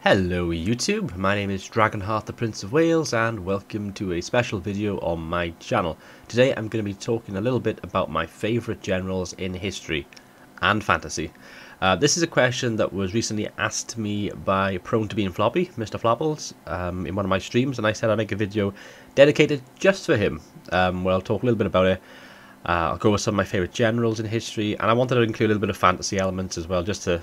Hello YouTube, my name is Dragonheart the Prince of Wales and welcome to a special video on my channel. Today I'm going to be talking a little bit about my favourite generals in history and fantasy. This is a question that was recently asked to me by Prone to Being Floppy, Mr Flopples, in one of my streams, and I said I'd make a video dedicated just for him, where I'll talk a little bit about it. I'll go with some of my favourite generals in history, and I wanted to include a little bit of fantasy elements as well, just to,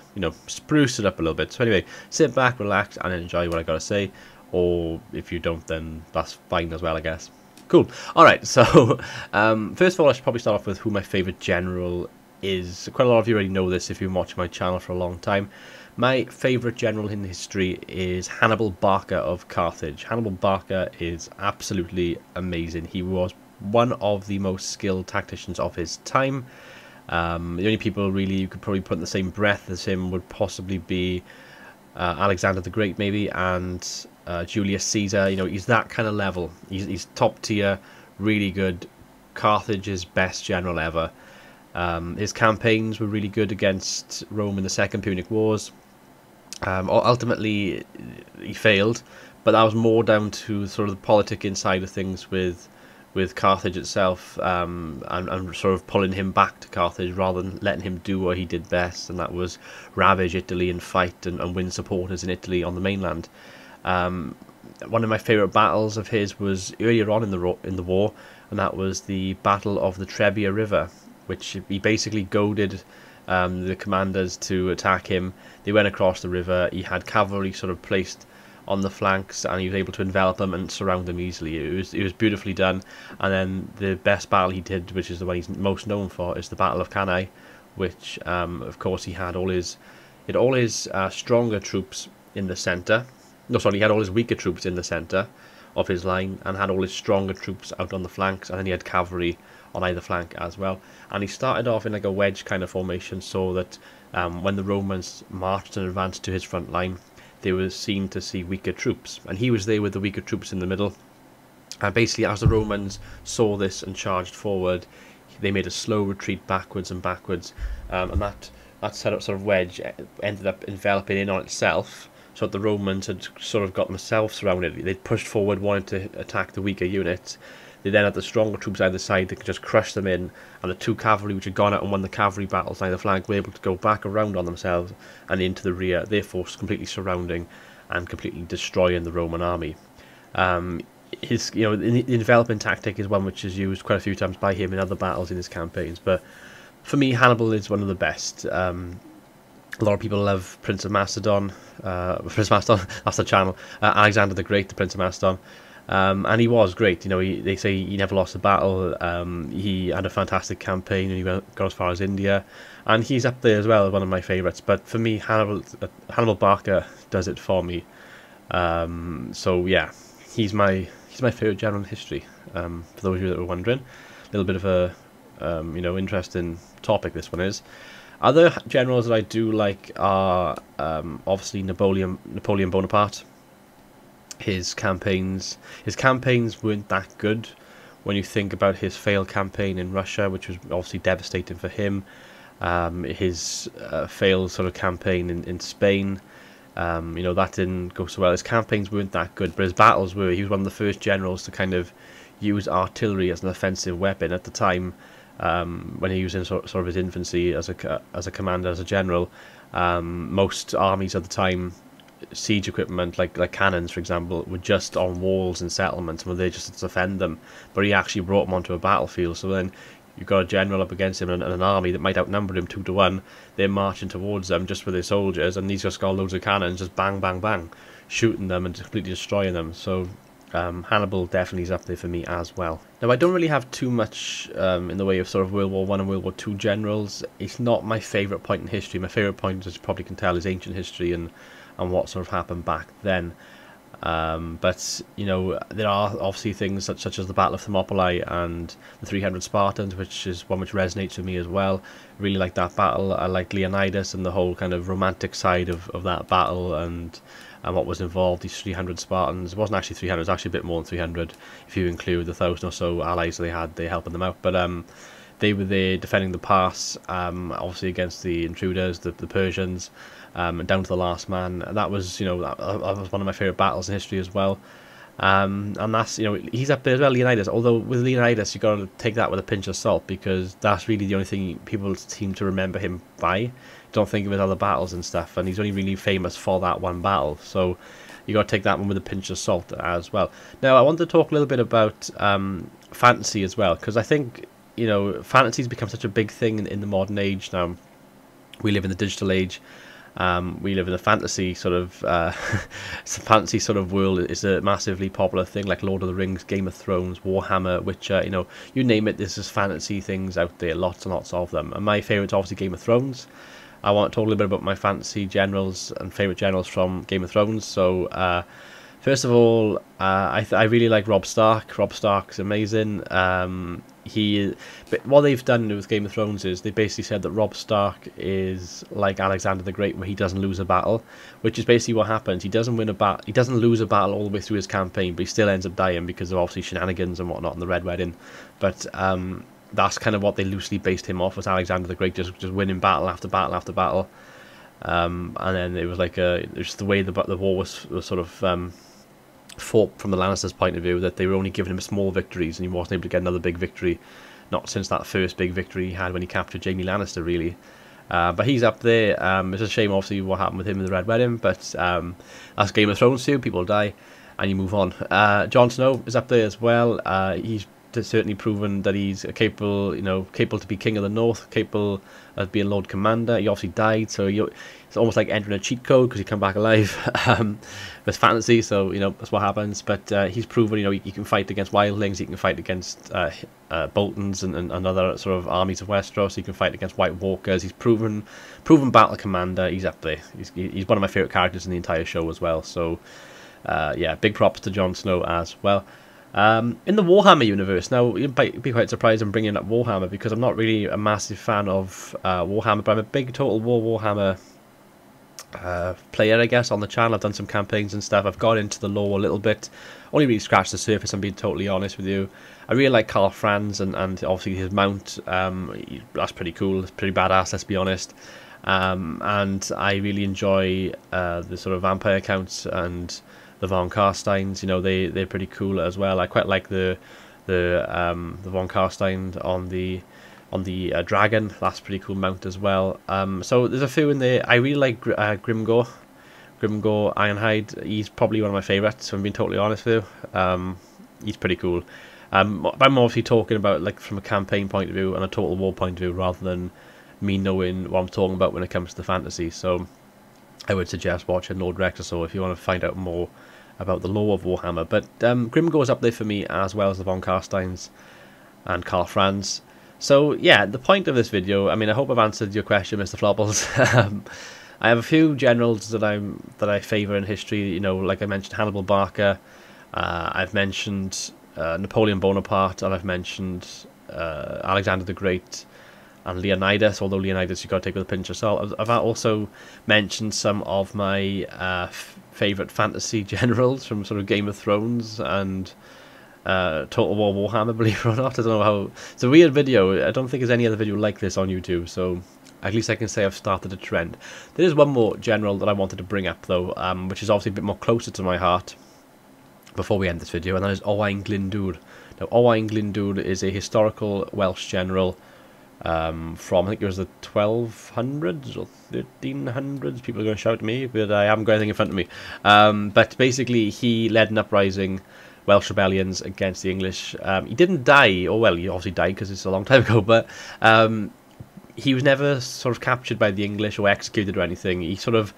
spruce it up a little bit. So anyway, sit back, relax, and enjoy what I got to say, or if you don't, then that's fine as well, I guess. Cool. Alright, so, first of all, I should probably start off with who my favourite general is. Quite a lot of you already know this if you've been watching my channel for a long time. My favourite general in history is Hannibal Barca of Carthage. Hannibal Barca is absolutely amazing. He was one of the most skilled tacticians of his time. The only people really you could probably put in the same breath as him would possibly be Alexander the Great, maybe, and Julius Caesar. He's that kind of level. He's top tier, really good. Carthage's best general ever. His campaigns were really good against Rome in the Second Punic Wars. Ultimately, he failed, but that was more down to sort of the politic inside of things with Carthage itself, and sort of pulling him back to Carthage rather than letting him do what he did best, and that was ravage Italy and fight and win supporters in Italy on the mainland. One of my favourite battles of his was earlier on in the war, and that was the Battle of the Trebia River, which he basically goaded the commanders to attack him. They went across the river. He had cavalry sort of placed on the flanks, and he was able to envelop them and surround them easily. It was beautifully done. And then the best battle he did, which is the one he's most known for, is the Battle of Cannae, which of course he had all his stronger troops in the centre. No, sorry, he had all his weaker troops in the centre of his line, and had all his stronger troops out on the flanks, and then he had cavalry on either flank as well. And he started off in like a wedge kind of formation, so that when the Romans marched and advanced to his front line, they were seen to see weaker troops, and he was there with the weaker troops in the middle. And basically, as the Romans saw this and charged forward, they made a slow retreat backwards and backwards, and that set up sort of wedge ended up enveloping in on itself, so that the Romans had sort of got themselves surrounded. They'd pushed forward, wanted to attack the weaker units. They then had the stronger troops either side. They could just crush them in, and the two cavalry which had gone out and won the cavalry battles on either flank were able to go back around on themselves and into the rear, therefore completely surrounding and completely destroying the Roman army. The envelopment tactic is one which is used quite a few times by him in other battles in his campaigns, but for me, Hannibal is one of the best. A lot of people love Prince of Macedon. Prince of Macedon, that's the channel. Alexander the Great, the Prince of Macedon. And he was great. They say he never lost a battle. He had a fantastic campaign, and he got as far as India, and he's up there as well as one of my favourites. But for me, Hannibal Barca does it for me. So yeah, he's my favourite general in history. For those of you that were wondering, a little bit of a interesting topic this one is. Other generals that I do like are obviously Napoleon Bonaparte. His campaigns weren't that good when you think about his failed campaign in Russia, which was obviously devastating for him. His failed sort of campaign in Spain, that didn't go so well. His campaigns weren't that good, but his battles were. He was one of the first generals to kind of use artillery as an offensive weapon at the time. When he was in sort of his infancy as a commander, as a general, most armies at the time, siege equipment like cannons, for example, were just on walls and settlements, and were there just to defend them. But he actually brought them onto a battlefield. So then you've got a general up against him and an army that might outnumber him 2 to 1. They're marching towards them just with their soldiers, and he's just got loads of cannons, just bang, bang, bang, shooting them and completely destroying them. So Hannibal definitely is up there for me as well. Now, I don't really have too much in the way of sort of World War I and World War II generals. It's not my favourite point in history. My favourite point, as you probably can tell, is ancient history and what sort of happened back then. But there are obviously things such as the Battle of Thermopylae and the 300 Spartans, which is one which resonates with me as well. I really like that battle. I like Leonidas and the whole kind of romantic side of that battle, and what was involved. These 300 Spartans, it wasn't actually 300, it was actually a bit more than 300 if you include the 1,000 or so allies they had, they helping them out. But They were there defending the pass, obviously against the intruders, the Persians, and down to the last man. And that was, that was one of my favourite battles in history as well. And that's, he's up there as well, Leonidas. Although with Leonidas, you've got to take that with a pinch of salt, because that's really the only thing people seem to remember him by. Don't think of his other battles and stuff, and he's only really famous for that one battle. So you got to take that one with a pinch of salt as well. Now, I want to talk a little bit about fantasy as well, because I think fantasy's become such a big thing in the modern age now. We live in the digital age. We live in a fantasy sort of world. It's a massively popular thing, like Lord of the Rings, Game of Thrones, Warhammer, Witcher. You name it. There's just fantasy things out there, lots and lots of them. And my favourite's obviously Game of Thrones. I want to talk a little bit about my fantasy generals and favourite generals from Game of Thrones. So, first of all, I really like Robb Stark. Robb Stark's amazing. But what they've done with Game of Thrones is they basically said that Robb Stark is like Alexander the Great, where he doesn't lose a battle, which is basically what happens. He doesn't win a battle. He doesn't lose a battle all the way through his campaign, but he still ends up dying because of obviously shenanigans and whatnot in the Red Wedding. But that's kind of what they loosely based him off, was Alexander the Great just winning battle after battle after battle. And then it was like it was just the way the war was sort of fought from the Lannisters' point of view, that they were only giving him small victories and he wasn't able to get another big victory, not since that first big victory he had when he captured Jaime Lannister, really. But he's up there. It's a shame obviously what happened with him in the Red Wedding, but that's Game of Thrones too. People die and you move on. Jon Snow is up there as well. He's certainly proven that he's capable to be King of the North, capable of being Lord Commander. He obviously died, so it's almost like entering a cheat code because he come back alive. It's fantasy, so that's what happens. But he's proven he can fight against wildlings, he can fight against Boltons and other sort of armies of Westeros. He can fight against White Walkers. He's proven battle commander. He's up there. He's one of my favourite characters in the entire show as well. So yeah, big props to Jon Snow as well. In the Warhammer universe, now you'd be quite surprised I'm bringing up Warhammer, because I'm not really a massive fan of Warhammer, but I'm a big Total War Warhammer player, I guess, on the channel. I've done some campaigns and stuff. I've got into the lore a little bit, only really scratched the surface, I'm being totally honest with you. I really like Karl Franz and obviously his mount. That's pretty cool, it's pretty badass, let's be honest. And I really enjoy the sort of vampire accounts and the Von Carsteins. They're pretty cool as well. I quite like the Von Carstein on the dragon. That's a pretty cool mount as well. So there's a few in there. I really like Grimgor Ironhide. He's probably one of my favourites, if I'm being totally honest with you. He's pretty cool. I'm obviously talking about like from a campaign point of view and a Total War point of view, rather than me knowing what I'm talking about when it comes to fantasy. So I would suggest watching Lord Rexasaur if you want to find out more about the lore of Warhammer. But Grimgor's up there for me, as well as the Von Carsteins and Karl Franz. So yeah, the point of this video, I hope I've answered your question, Mr Flopples. I have a few generals that I favour in history. Like I mentioned, Hannibal Barca. I've mentioned Napoleon Bonaparte, and I've mentioned Alexander the Great and Leonidas, although Leonidas you've got to take with a pinch of salt. I've also mentioned some of my favourite fantasy generals from sort of Game of Thrones and Total War Warhammer, believe it or not. I don't know how... It's a weird video. I don't think there's any other video like this on YouTube, so at least I can say I've started a trend. There is one more general that I wanted to bring up, though, which is obviously a bit more closer to my heart before we end this video, and that is Owain Glyndŵr. Now, Owain Glyndŵr is a historical Welsh general from, I think it was the 1200s or 1300s. People are going to shout at me, but I haven't got anything in front of me. But basically, he led an uprising, Welsh rebellions against the English. He didn't die, or well, he obviously died because it's a long time ago, but he was never sort of captured by the English or executed or anything. He sort of...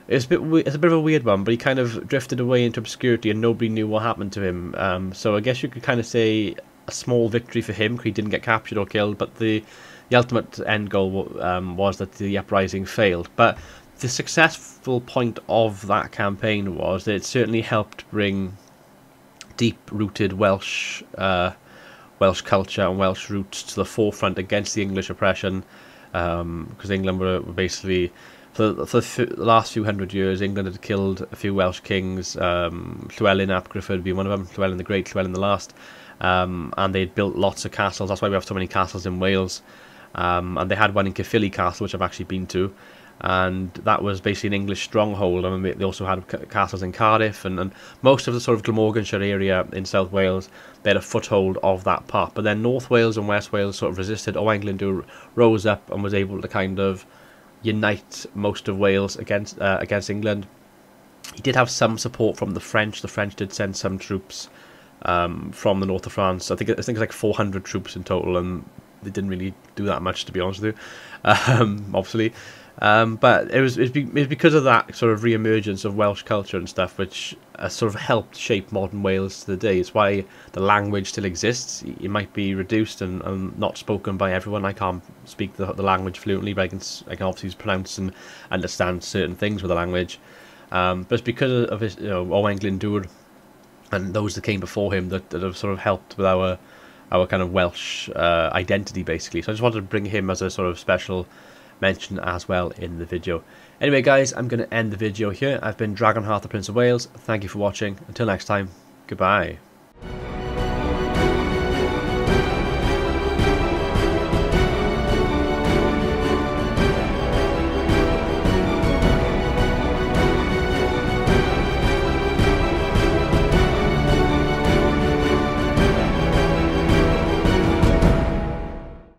It's a bit of a weird one, but he kind of drifted away into obscurity and nobody knew what happened to him. So I guess you could kind of say a small victory for him because he didn't get captured or killed, but the ultimate end goal was that the uprising failed. But the successful point of that campaign was that it certainly helped bring deep-rooted Welsh culture and Welsh roots to the forefront against the English oppression, because England were basically... For the last few hundred years, England had killed a few Welsh kings, Llywelyn ap Gruffudd being one of them, Llywelyn the Great, Llywelyn the Last, and they'd built lots of castles. That's why we have so many castles in Wales. And they had one in Caerphilly Castle, which I've actually been to, and that was basically an English stronghold. I mean, they also had castles in Cardiff, and most of the sort of Glamorganshire area in South Wales, they had a foothold of that part. But then North Wales and West Wales sort of resisted. Owain Glyndŵr rose up and was able to kind of unite most of Wales against England. He did have some support from the French. The French did send some troops from the north of France. I think it's like 400 troops in total, and they didn't really do that much, to be honest with you, obviously. But it was because of that sort of re-emergence of Welsh culture and stuff, which sort of helped shape modern Wales to the day. It's why the language still exists. It might be reduced and not spoken by everyone. I can't speak the language fluently, but I can obviously pronounce and understand certain things with the language. But it's because of his, Owain Glyndŵr and those that came before him that have sort of helped with our kind of Welsh identity, basically. So I just wanted to bring him as a sort of special mention as well in the video. Anyway, guys, I'm going to end the video here. I've been Dragonheart, the Prince of Wales. Thank you for watching. Until next time, goodbye.